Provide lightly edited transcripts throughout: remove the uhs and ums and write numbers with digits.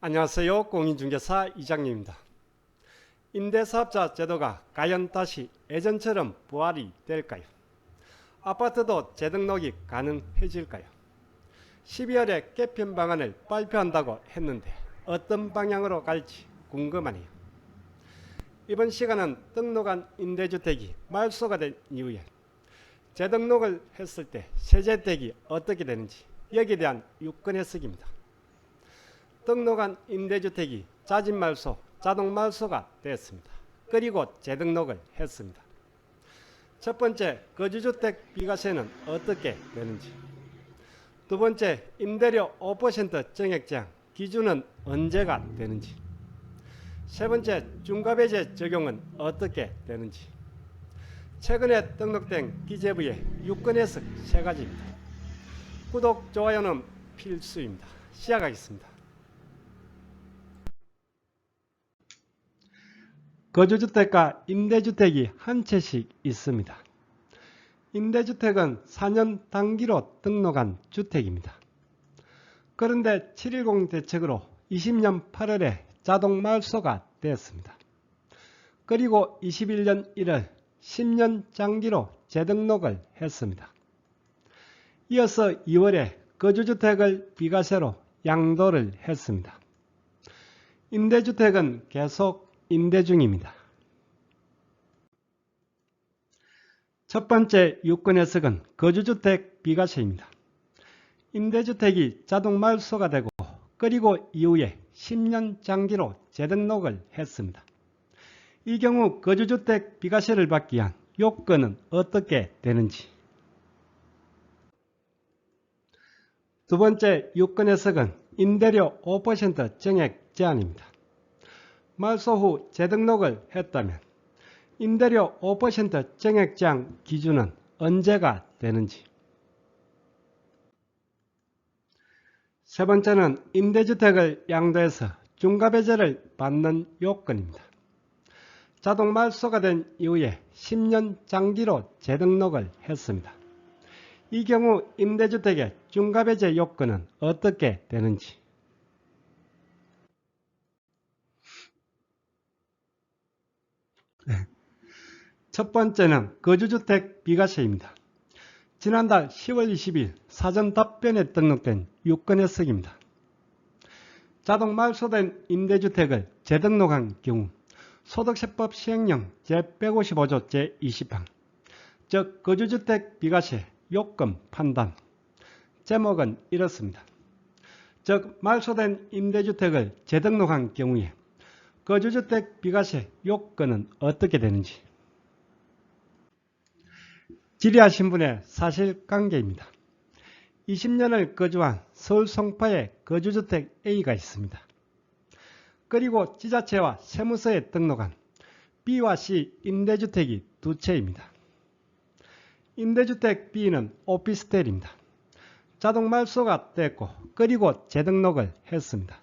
안녕하세요. 공인중개사 이장님입니다. 임대사업자 제도가 과연 다시 예전처럼 부활이 될까요? 아파트도 재등록이 가능해질까요? 12월에 개편 방안을 발표한다고 했는데 어떤 방향으로 갈지 궁금하네요. 이번 시간은 등록한 임대주택이 말소가 된 이후에 재등록을 했을 때 세제택이 어떻게 되는지 여기에 대한 유권 해석입니다. 등록한 임대주택이 자진말소, 자동말소가 됐습니다. 그리고 재등록을 했습니다. 첫 번째, 거주주택 비과세는 어떻게 되는지. 두 번째, 임대료 5% 정액 제한 기준은 언제가 되는지. 세 번째, 중과배제 적용은 어떻게 되는지. 최근에 등록된 기재부의 유권 해석 세 가지입니다. 구독, 좋아요는 필수입니다. 시작하겠습니다. 거주주택과 임대주택이 한 채씩 있습니다. 임대주택은 4년 단기로 등록한 주택입니다. 그런데 710 대책으로 20년 8월에 자동 말소가 되었습니다. 그리고 21년 1월 10년 장기로 재등록을 했습니다. 이어서 2월에 거주주택을 비과세로 양도를 했습니다. 임대주택은 계속 임대 중입니다. 첫 번째 유권 해석은 거주주택 비과세입니다. 임대주택이 자동 말소가 되고 그리고 이후에 10년 장기로 재등록을 했습니다. 이 경우 거주주택 비과세를 받기 위한 요건은 어떻게 되는지. 두 번째 유권 해석은 임대료 5% 정액 제한입니다. 말소 후 재등록을 했다면 임대료 5% 정액 제한 기준은 언제가 되는지. 세 번째는 임대주택을 양도해서 중과배제를 받는 요건입니다. 자동 말소가 된 이후에 10년 장기로 재등록을 했습니다. 이 경우 임대주택의 중과배제 요건은 어떻게 되는지. 첫 번째는 거주주택 비과세입니다. 지난달 10월 20일 사전 답변에 등록된 유권 해석입니다. 자동 말소된 임대주택을 재등록한 경우 소득세법 시행령 제155조 제20항, 즉 거주주택 비과세 요건 판단. 제목은 이렇습니다. 즉 말소된 임대주택을 재등록한 경우에 거주주택 비과세 요건은 어떻게 되는지. 질의하신 분의 사실관계입니다. 20년을 거주한 서울 송파에 거주주택 A가 있습니다. 그리고 지자체와 세무서에 등록한 B와 C 임대주택이 두 채입니다. 임대주택 B는 오피스텔입니다. 자동 말소가 됐고 그리고 재등록을 했습니다.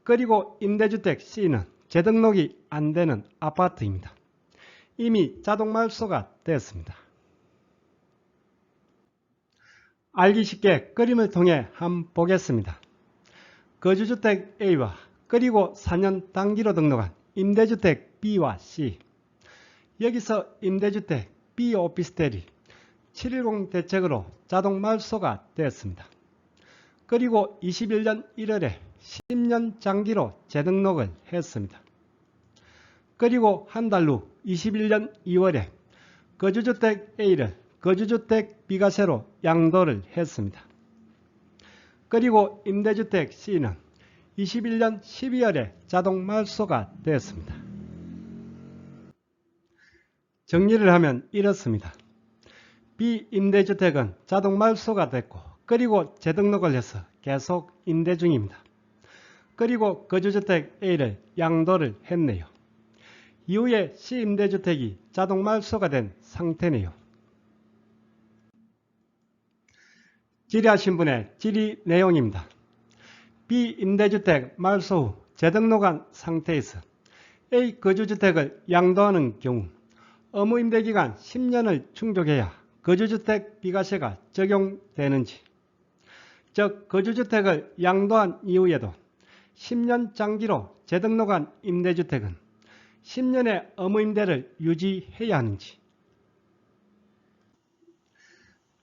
그리고 임대주택 C는 재등록이 안 되는 아파트입니다. 이미 자동 말소가 되었습니다. 알기 쉽게 그림을 통해 한번 보겠습니다. 거주주택 A와 그리고 4년 단기로 등록한 임대주택 B와 C. 여기서 임대주택 B 오피스텔이 710 대책으로 자동 말소가 되었습니다. 그리고 21년 1월에 10년 장기로 재등록을 했습니다. 그리고 한 달 후 21년 2월에 거주주택 A를 거주주택 비과세로 양도를 했습니다. 그리고 임대주택 C는 21년 12월에 자동 말소가 되었습니다. 정리를 하면 이렇습니다. B 임대주택은 자동 말소가 됐고 그리고 재등록을 해서 계속 임대 중입니다. 그리고 거주주택 A를 양도를 했네요. 이후에 C 임대주택이 자동 말소가 된 상태네요. 질의하신 분의 질의 내용입니다. B 임대주택 말소 후 재등록한 상태에서 A 거주주택을 양도하는 경우 의무임대기간 10년을 충족해야 거주주택 비과세가 적용되는지, 즉 거주주택을 양도한 이후에도 10년 장기로 재등록한 임대주택은 10년의 의무임대를 유지해야 하는지.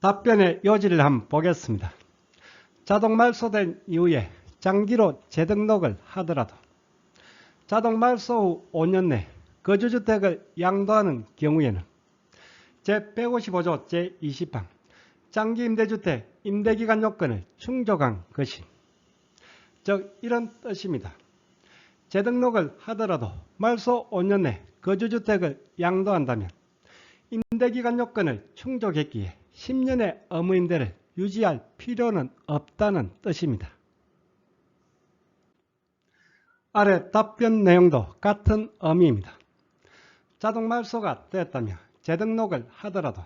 답변의 요지를 한번 보겠습니다. 자동 말소된 이후에 장기로 재등록을 하더라도 자동 말소 후 5년 내 거주주택을 양도하는 경우에는 제155조 제20항 장기임대주택 임대기간 요건을 충족한 것이, 즉 이런 뜻입니다. 재등록을 하더라도 말소 5년 내 거주주택을 양도한다면 임대기간 요건을 충족했기에 10년의 의무임대를 유지할 필요는 없다는 뜻입니다. 아래 답변 내용도 같은 의미입니다. 자동 말소가 되었다며 재등록을 하더라도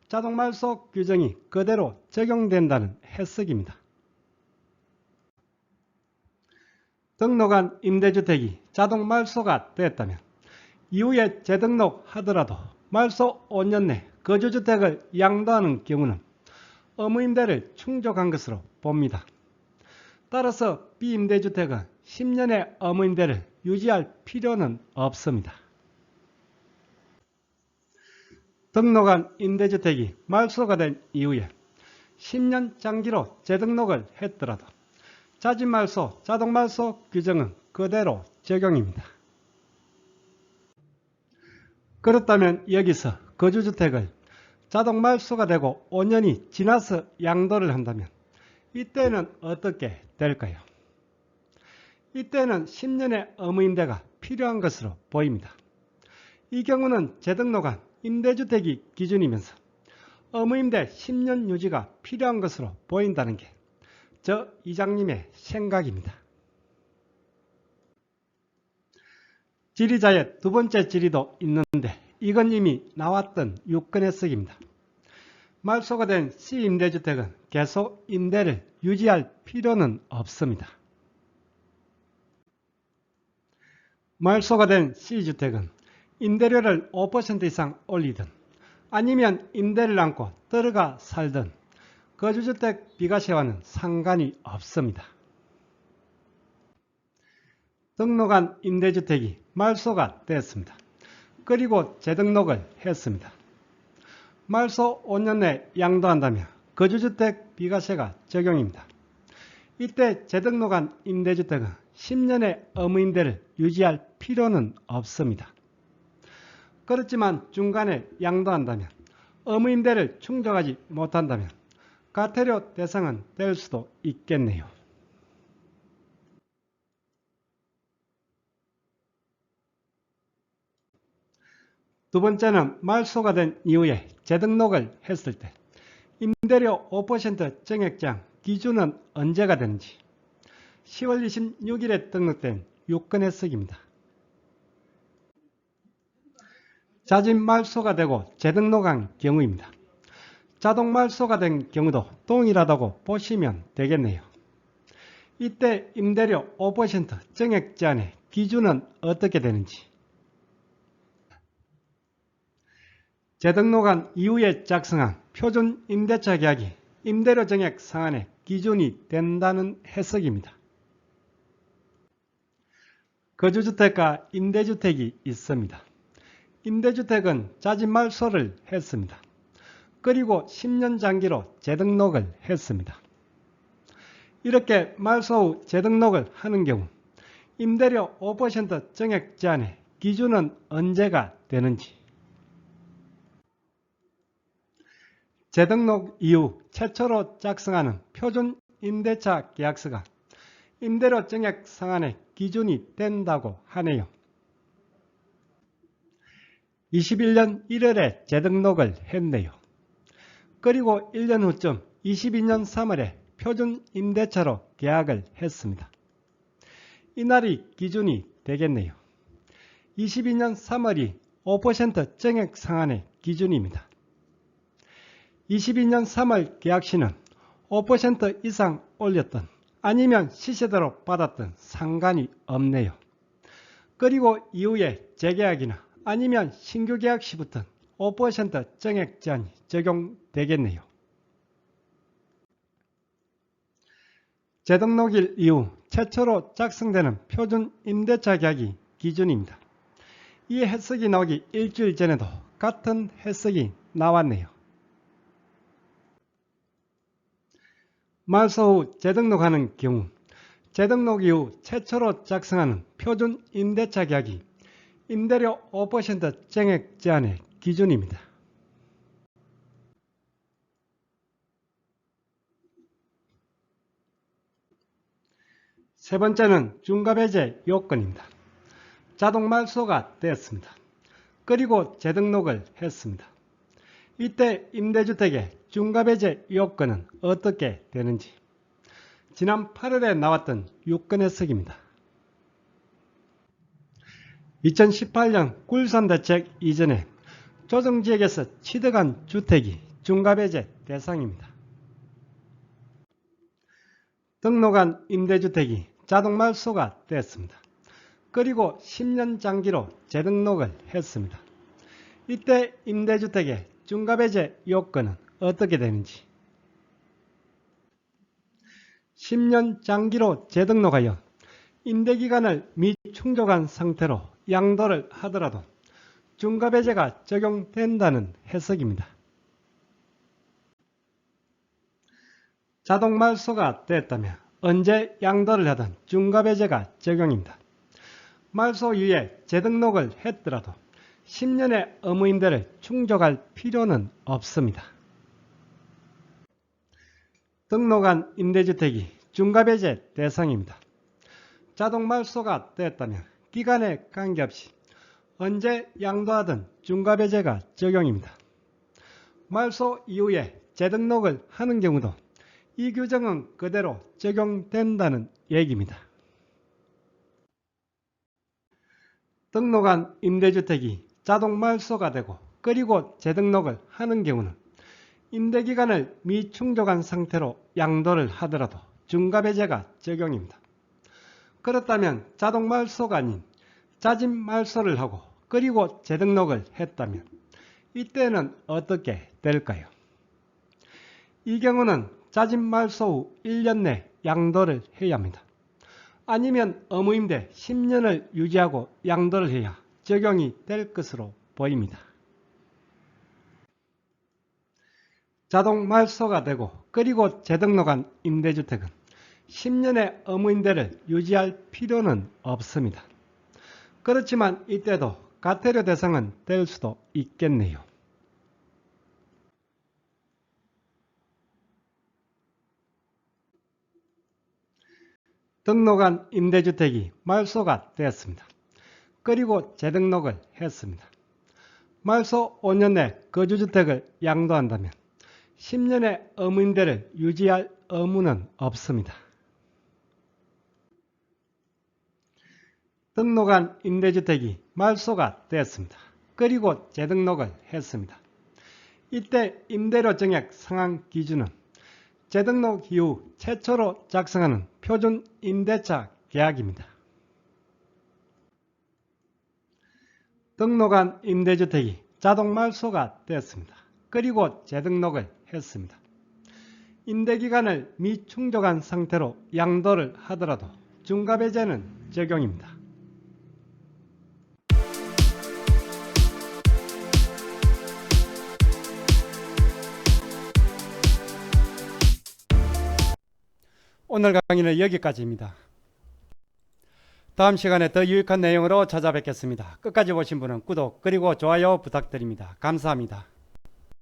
자동 말소 규정이 그대로 적용된다는 해석입니다. 등록한 임대주택이 자동 말소가 되었다면 이후에 재등록하더라도 말소 5년 내 거주주택을 양도하는 경우는 의무임대를 충족한 것으로 봅니다. 따라서 B임대주택은 10년의 의무임대를 유지할 필요는 없습니다. 등록한 임대주택이 말소가 된 이후에 10년 장기로 재등록을 했더라도 자진말소, 자동말소 규정은 그대로 적용입니다. 그렇다면 여기서 거주주택을 자동말소가 되고 5년이 지나서 양도를 한다면 이때는 어떻게 될까요? 이때는 10년의 의무임대가 필요한 것으로 보입니다. 이 경우는 재등록한 임대주택이 기준이면서 의무임대 10년 유지가 필요한 것으로 보인다는 게 저 이장님의 생각입니다. 질의자의 두 번째 질의도 있는데 이건 이미 나왔던 유권 해석입니다. 말소가 된 C임대주택은 계속 임대를 유지할 필요는 없습니다. 말소가 된 C주택은 임대료를 5% 이상 올리든 아니면 임대를 안고 들어가 살든 거주주택 비과세와는 상관이 없습니다. 등록한 임대주택이 말소가 됐습니다. 그리고 재등록을 했습니다. 말소 5년 내 양도한다면 거주주택 비과세가 적용입니다. 이때 재등록한 임대주택은 10년의 의무임대를 유지할 필요는 없습니다. 그렇지만 중간에 양도한다면 의무임대를 충족하지 못한다면 과태료 대상은 될 수도 있겠네요. 두 번째는 말소가 된 이후에 재등록을 했을 때 임대료 5% 증액제한 기준은 언제가 되는지 10월 26일에 등록된 유권 해석입니다. 자진 말소가 되고 재등록한 경우입니다. 자동 말소가 된 경우도 동일하다고 보시면 되겠네요. 이때 임대료 5% 증액 제한의 기준은 어떻게 되는지, 재등록한 이후에 작성한 표준 임대차 계약이 임대료 증액 상한의 기준이 된다는 해석입니다. 거주주택과 임대주택이 있습니다. 임대주택은 자진 말소를 했습니다. 그리고 10년 장기로 재등록을 했습니다. 이렇게 말소 후 재등록을 하는 경우 임대료 5% 증액 제한의 기준은 언제가 되는지, 재등록 이후 최초로 작성하는 표준 임대차 계약서가 임대료 증액 상한의 기준이 된다고 하네요. 21년 1월에 재등록을 했네요. 그리고 1년 후쯤 22년 3월에 표준 임대차로 계약을 했습니다. 이날이 기준이 되겠네요. 22년 3월이 5% 증액 상한의 기준입니다. 22년 3월 계약시는 5% 이상 올렸던 아니면 시세대로 받았던 상관이 없네요. 그리고 이후에 재계약이나 아니면 신규 계약 시부터 5% 증액 제한이 적용되겠네요. 재등록일 이후 최초로 작성되는 표준 임대차 계약이 기준입니다. 이 해석이 나오기 일주일 전에도 같은 해석이 나왔네요. 말소 후 재등록하는 경우 재등록 이후 최초로 작성하는 표준 임대차 계약이 임대료 5% 정액 제한의 기준입니다. 세 번째는 중과배제 요건입니다. 자동 말소가 되었습니다. 그리고 재등록을 했습니다. 이때 임대주택의 중과배제 요건은 어떻게 되는지 지난 8월에 나왔던 유권 해석입니다. 2018년 굴선대책 이전에 조정지역에서 취득한 주택이 중과배제 대상입니다. 등록한 임대주택이 자동 말소가 됐습니다. 그리고 10년 장기로 재등록을 했습니다. 이때 임대주택의 중과배제 요건은 어떻게 되는지 10년 장기로 재등록하여 임대기간을 미충족한 상태로 양도를 하더라도 중과배제가 적용된다는 해석입니다. 자동 말소가 됐다면 언제 양도를 하든 중과배제가 적용입니다. 말소 이후에 재등록을 했더라도 10년의 의무임대를 충족할 필요는 없습니다. 등록한 임대주택이 중과배제 대상입니다. 자동 말소가 됐다면 기간에 관계없이 언제 양도하든 중과배제가 적용입니다. 말소 이후에 재등록을 하는 경우도 이 규정은 그대로 적용된다는 얘기입니다. 등록한 임대주택이 자동 말소가 되고 그리고 재등록을 하는 경우는 임대기간을 미충족한 상태로 양도를 하더라도 중과배제가 적용입니다. 그렇다면 자동 말소가 아닌 자진 말소를 하고 그리고 재등록을 했다면 이때는 어떻게 될까요? 이 경우는 자진 말소 후 1년 내 양도를 해야 합니다. 아니면 의무임대 10년을 유지하고 양도를 해야 적용이 될 것으로 보입니다. 자동 말소가 되고 그리고 재등록한 임대주택은 10년의 의무임대를 유지할 필요는 없습니다. 그렇지만 이때도 과태료 대상은 될 수도 있겠네요. 등록한 임대주택이 말소가 되었습니다. 그리고 재등록을 했습니다. 말소 5년 내 거주주택을 양도한다면 10년의 의무임대를 유지할 의무는 없습니다. 등록한 임대주택이 말소가 되었습니다. 그리고 재등록을 했습니다. 이때 임대료 정액 상한 기준은 재등록 이후 최초로 작성하는 표준 임대차 계약입니다. 등록한 임대주택이 자동 말소가 되었습니다. 그리고 재등록을 했습니다. 임대기간을 미충족한 상태로 양도를 하더라도 중과배제는 적용입니다. 오늘 강의는 여기까지입니다. 다음 시간에 더 유익한 내용으로 찾아뵙겠습니다. 끝까지 보신 분은 구독 그리고 좋아요 부탁드립니다. 감사합니다.